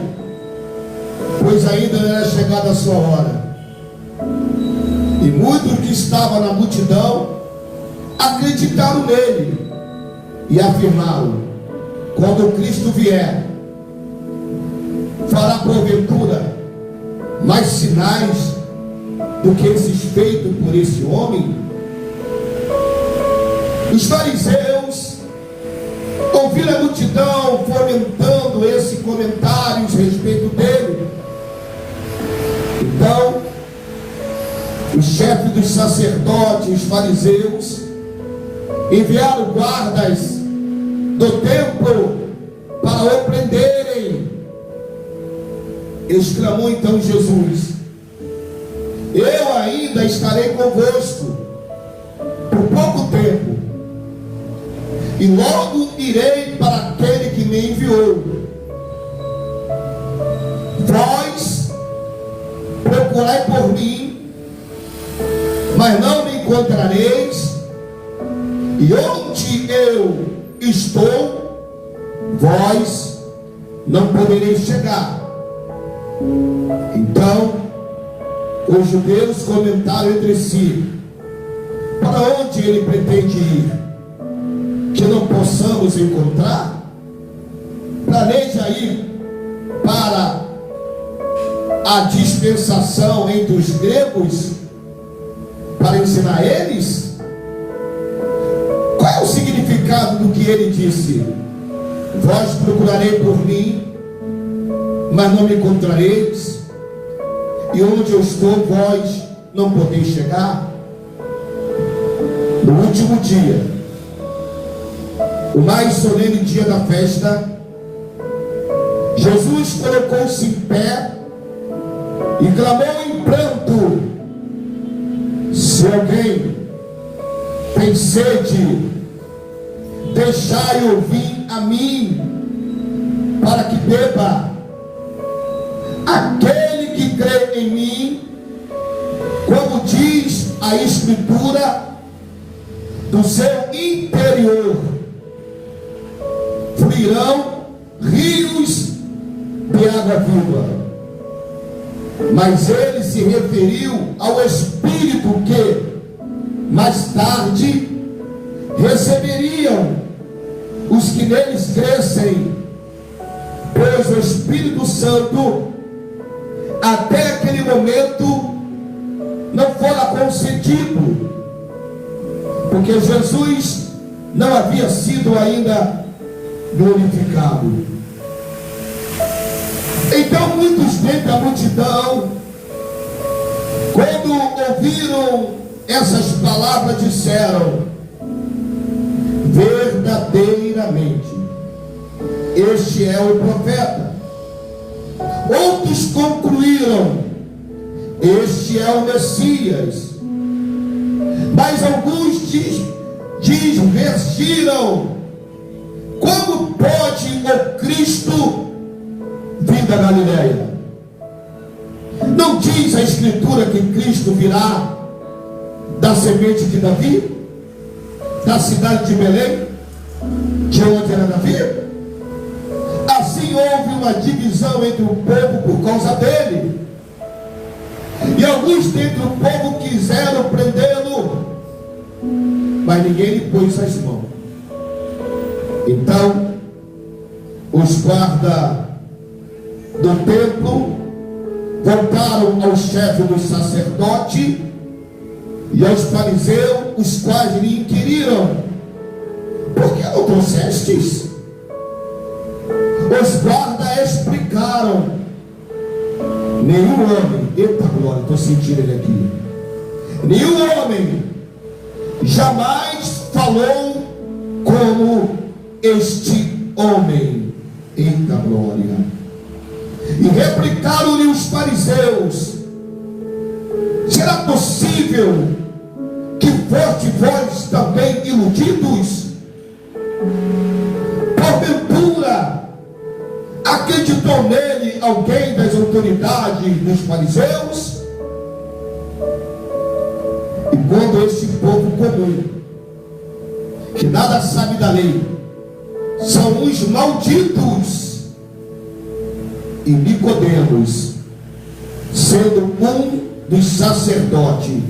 pois ainda não era chegada a sua hora. E muitos que estavam na multidão acreditaram nele e afirmaram: quando Cristo vier, fará porventura mais sinais do que esses feitos por esse homem? Os fariseus ouviram a multidão fomentando esses comentários a respeito dele. Então, os chefes dos sacerdotes, os fariseus, enviaram guardas do templo para o prenderem. Exclamou então Jesus: eu ainda estarei convosco por pouco tempo, e logo irei para aquele que me enviou. Vós procurai por mim, mas não me encontrareis, e onde eu estou, vós não podereis chegar. Então os judeus comentaram entre si: para onde ele pretende ir, que não possamos encontrar? Planeja ir para a dispensação entre os gregos para ensinar eles? Qual é o significado do que ele disse? Vós procurarei por mim, mas não me encontrareis, e onde eu estou, vós não podeis chegar. No último dia, o mais solene dia da festa, Jesus colocou-se em pé e clamou em pranto: se alguém tem sede, deixai-o vir a mim, para que beba. Aquele que crê em mim, como diz a Escritura, do seu interior fluirão rios de água viva. Mas ele se referiu ao Espírito que mais tarde receberiam os que neles crescem, pois o Espírito Santo até aquele momento não fora concedido, porque Jesus não havia sido ainda glorificado. Então muitos dentre a multidão, quando ouviram essas palavras, disseram: verdadeiramente este é o profeta. Outros concluíram: este é o Messias. Mas alguns divergiram: como pode o Cristo vir da Galileia? Não diz a Escritura que Cristo virá da semente de Davi, da cidade de Belém, de onde era Davi? Assim houve uma divisão entre o povo por causa dele, e alguns dentre o povo quiseram prendê-lo, mas ninguém lhe pôs as mãos. Então os guardas do templo voltaram ao chefe dos sacerdotes e aos fariseus, os quais lhe inquiriram: por que não trouxestes? Os guardas explicaram: nenhum homem, eita glória, estou sentindo ele aqui, nenhum homem jamais falou como este homem. Eita glória. E replicaram-lhe os fariseus: será possível que foste vós também iludidos? Porventura acreditou nele alguém das autoridades dos fariseus? E quando este povo comum, que nada sabe da lei, são os malditos, e Nicodemos, sendo um dos sacerdotes,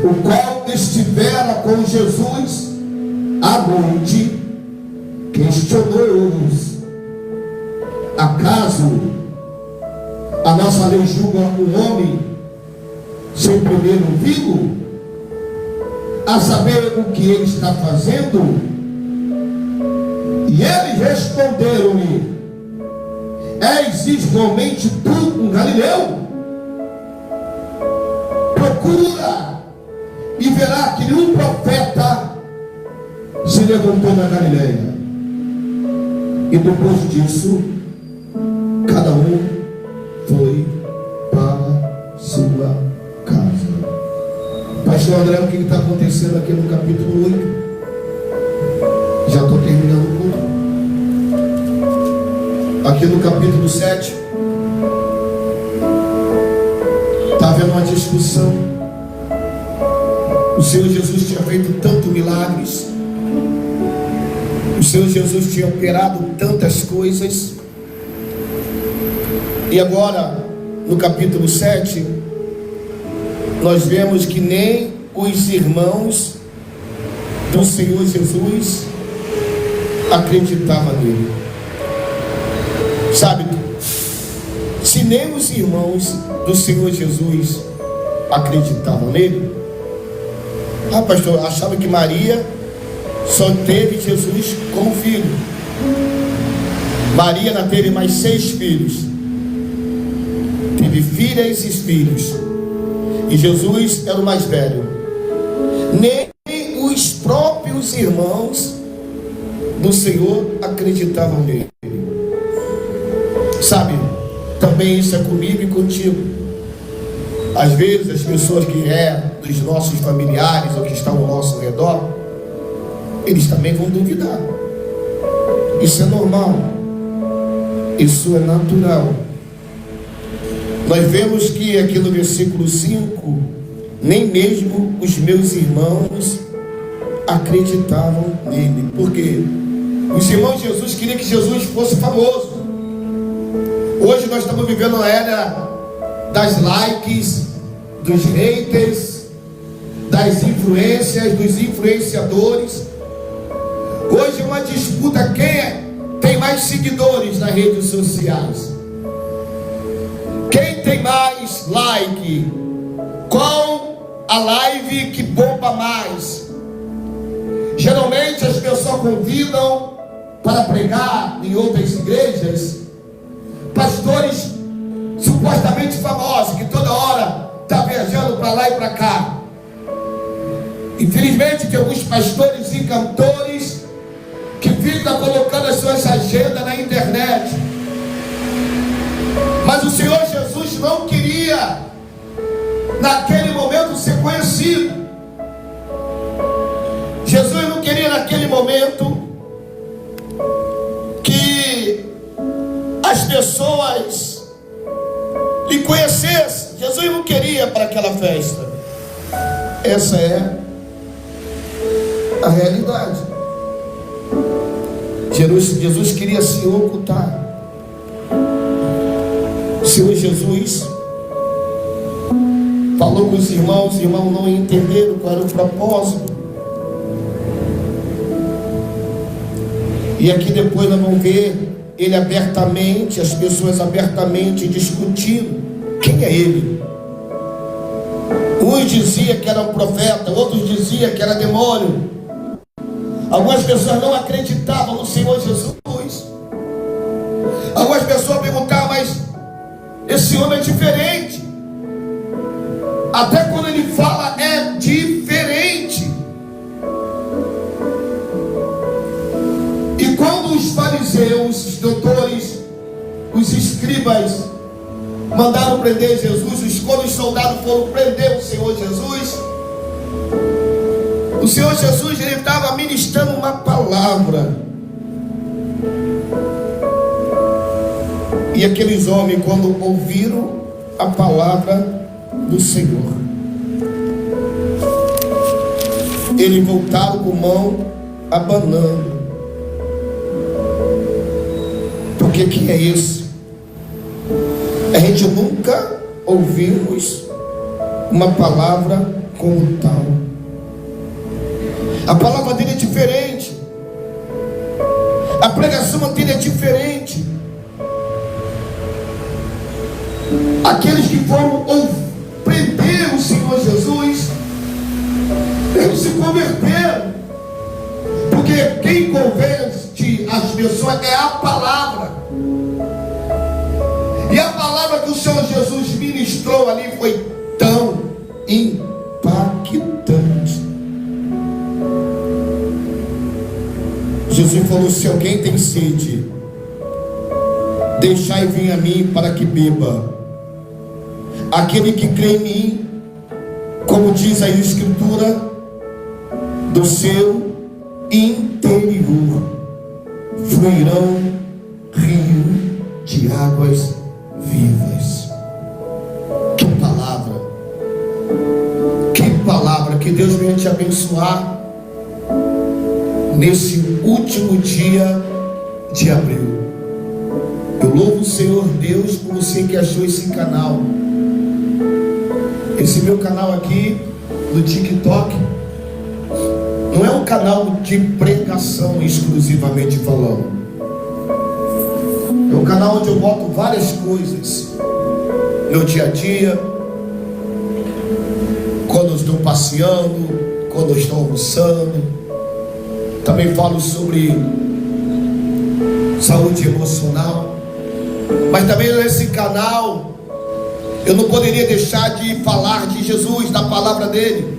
o qual estivera com Jesus à noite, questionou-os: acaso a nossa lei julga um homem sem primeiro ouvi-lo, a saber o que ele está fazendo? E eles responderam-lhe: és igualmente tu um galileu? Procura e verá que nenhum profeta se levantou na Galileia. E depois disso, cada um foi para sua casa. Pastor André, o que está acontecendo aqui no capítulo 8? Já estou terminando o culto. Aqui no capítulo 7, está havendo uma discussão. O Senhor Jesus tinha feito tantos milagres, o Senhor Jesus tinha operado tantas coisas, e agora, no capítulo 7, nós vemos que nem os irmãos do Senhor Jesus acreditavam nele. Sabe, se nem os irmãos do Senhor Jesus acreditavam nele, pastor, achava que Maria só teve Jesus como filho. Maria não teve mais 6 filhos, teve filhas e filhos, e Jesus era o mais velho. Nem os próprios irmãos do Senhor acreditavam nele. Sabe, também isso é comigo e contigo. Às vezes as pessoas que dos nossos familiares ou que estão ao nosso redor, eles também vão duvidar. Isso é normal, isso é natural. Nós vemos que aqui no versículo 5, nem mesmo os meus irmãos acreditavam nele. Por quê? Os irmãos de Jesus queriam que Jesus fosse famoso. Hoje nós estamos vivendo a era das likes, dos haters, das influências, dos influenciadores. Hoje é uma disputa quem tem mais seguidores nas redes sociais, quem tem mais like, qual a live que bomba mais. Geralmente as pessoas convidam para pregar em outras igrejas pastores supostamente famosos, que toda hora está viajando para lá e para cá. Infelizmente tem alguns pastores e cantores que ficam colocando as suas agendas na internet. Mas o Senhor Jesus não queria naquele momento ser conhecido. Jesus não queria naquele momento que as pessoas lhe conhecessem. Jesus não queria para aquela festa. Essa é a realidade. Jesus queria se ocultar. O Senhor Jesus falou com os irmãos não entenderam qual era o propósito. E aqui depois nós vamos ver ele abertamente, as pessoas abertamente discutindo quem é ele. Uns diziam que era um profeta, outros diziam que era demônio. Algumas pessoas não acreditavam no Senhor Jesus. Algumas pessoas perguntavam, mas esse homem é diferente. Até quando ele fala é diferente. E quando os fariseus, os doutores, os escribas mandaram prender Jesus, quando os soldados foram prender o Senhor Jesus, o Senhor Jesus ele estava ministrando uma palavra. E aqueles homens, quando ouviram a palavra do Senhor, eles voltaram com mão abanando. Porque quem é esse? A gente nunca ouvimos uma palavra como tal. A palavra dele é diferente. A pregação dele é diferente. Aqueles que foram prender o Senhor Jesus, eles se converteram. Porque quem converte as pessoas é a palavra. E a palavra que o Senhor Jesus ministrou ali foi tão impactante. Jesus falou: se alguém tem sede, deixai vir a mim para que beba. Aquele que crê em mim, como diz a Escritura, do seu interior fluirão rio de águas vivas. Que palavra! Que palavra! Que Deus venha te abençoar nesse último dia de abril. Eu louvo o Senhor Deus por você que achou esse canal. Esse meu canal aqui no TikTok não é um canal de pregação exclusivamente falando. É um canal onde eu boto várias coisas. Meu dia a dia, quando eu estou passeando, quando eu estou almoçando. Também falo sobre saúde emocional. Mas também nesse canal eu não poderia deixar de falar de Jesus, da palavra dele,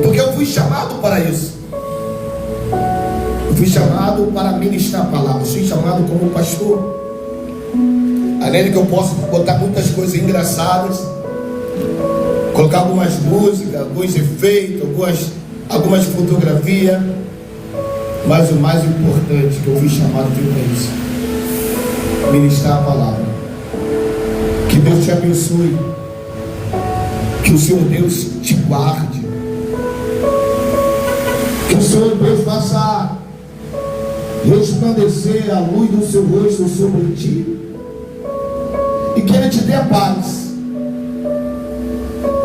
porque eu fui chamado para isso. Eu fui chamado para ministrar a palavra. Eu fui chamado como pastor. Além de que eu posso botar muitas coisas engraçadas, colocar algumas músicas, alguns efeitos, algumas fotografias, mas o mais importante que eu fui chamado para isso: ministrar a palavra. Que Deus te abençoe, que o Senhor Deus te guarde, que o Senhor Deus faça resplandecer a luz do seu rosto sobre ti, e que Ele te dê a paz,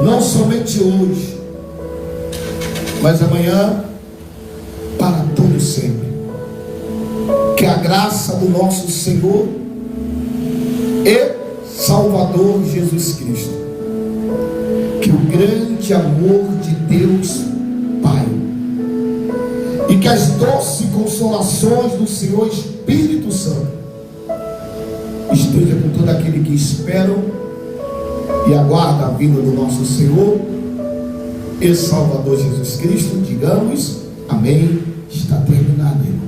não somente hoje, mas amanhã, para todo sempre. Que a graça do nosso Senhor e Salvador Jesus Cristo, que o grande amor de Deus Pai e que as doces consolações do Senhor Espírito Santo esteja com todo aquele que esperam e aguarda a vinda do nosso Senhor e Salvador Jesus Cristo. Digamos amém. Está terminado, irmão.